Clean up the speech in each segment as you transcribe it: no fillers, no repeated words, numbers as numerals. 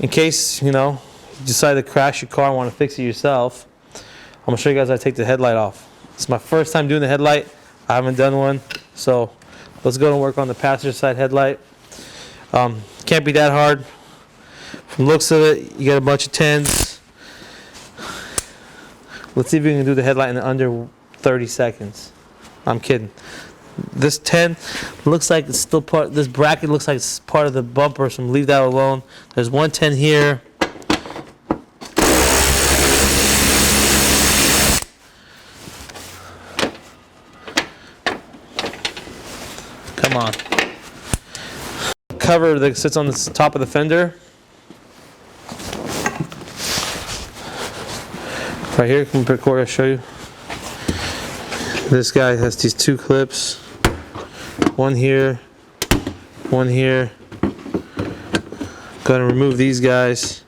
in case, you know, you decide to crash your car and want to fix it yourself, I'm going to show you guys how to take the headlight off. It's my first time doing the headlight. I haven't done one. So let's go and work on the passenger side headlight. Can't be that hard. From the looks of it, you got a bunch of 10s. Let's see if we can do the headlight in under 30 seconds. I'm kidding. This 10 looks like it's still part, this bracket looks like it's part of the bumper, so leave that alone. There's one 10 here. Come on. Cover that sits on the top of the fender. Right here, come back over, I'll show you. This guy has these two clips. One here, one here. Gonna remove these guys.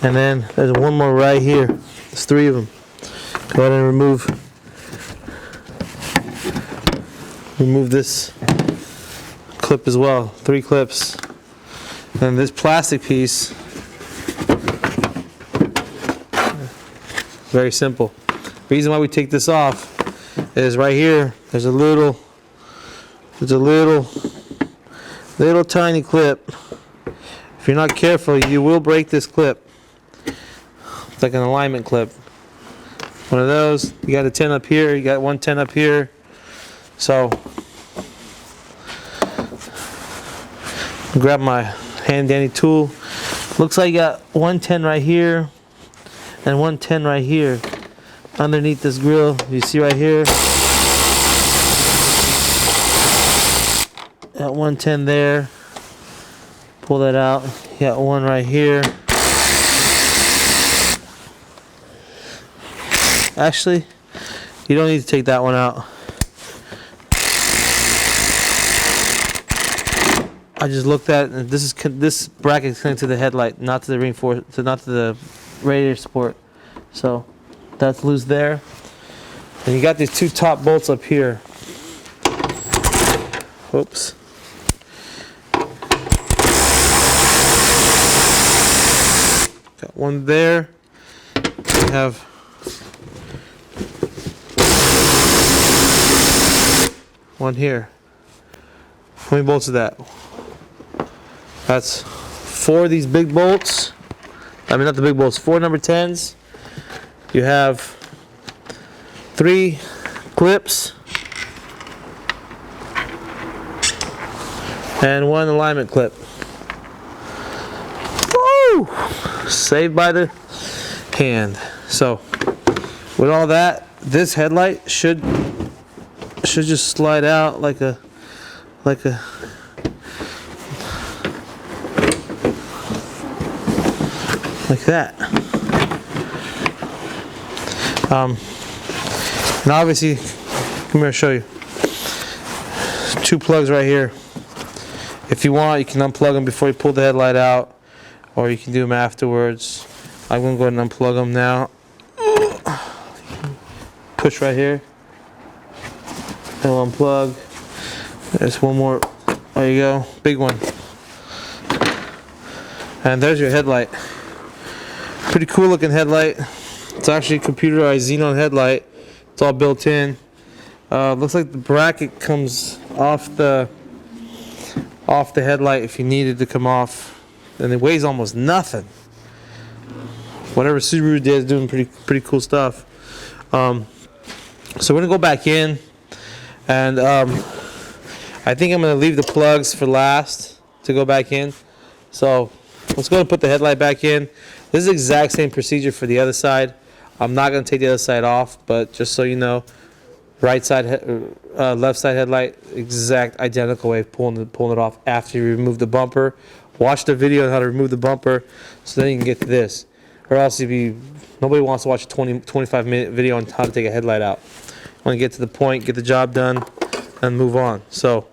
And then there's one more right here. There's 3 of them. Go ahead and remove this clip as well. 3 clips. And this plastic piece, very simple. Reason why we take this off is right here. There's a little tiny clip. If you're not careful, you will break this clip. It's like an alignment clip. One of those. You got a 10 up here. You got one 10 up here. So grab my hand dandy tool. Looks like you got 110 right here and 110 right here underneath this grill. You see right here, got 110 there. Pull that out. You got one right here. Actually, you don't need to take that one out. I just looked at it, and this bracket is connected to the headlight, not to the not to the radiator support. So that's loose there. And you got these 2 top bolts up here. Oops. Got one there. We have one here. How many bolts is that? That's 4 of these big bolts. I mean, not the big bolts, 4 number 10s. You have 3 clips and 1 alignment clip. Woo! Saved by the hand. So with all that, this headlight should just slide out like that. And obviously, come here, I'll show you. 2 plugs right here. If you want, you can unplug them before you pull the headlight out, or you can do them afterwards. I'm gonna go ahead and unplug them now. Push right here. It'll unplug. There's one more. There you go, big one. And there's your headlight. Pretty cool looking headlight. It's actually a computerized xenon headlight. It's all built in. Looks like the bracket comes off the headlight if you need it to come off, and it weighs almost nothing. Whatever Subaru did is doing pretty cool stuff. So we're gonna go back in, and I think I'm gonna leave the plugs for last to go back in. So let's go and put the headlight back in. This is the exact same procedure for the other side. I'm not going to take the other side off, but just so you know, right side, left side headlight, exact identical way of pulling it off after you remove the bumper. Watch the video on how to remove the bumper, so then you can get to this. Or else nobody wants to watch a 25-minute video on how to take a headlight out. You want to get to the point, get the job done, and move on. So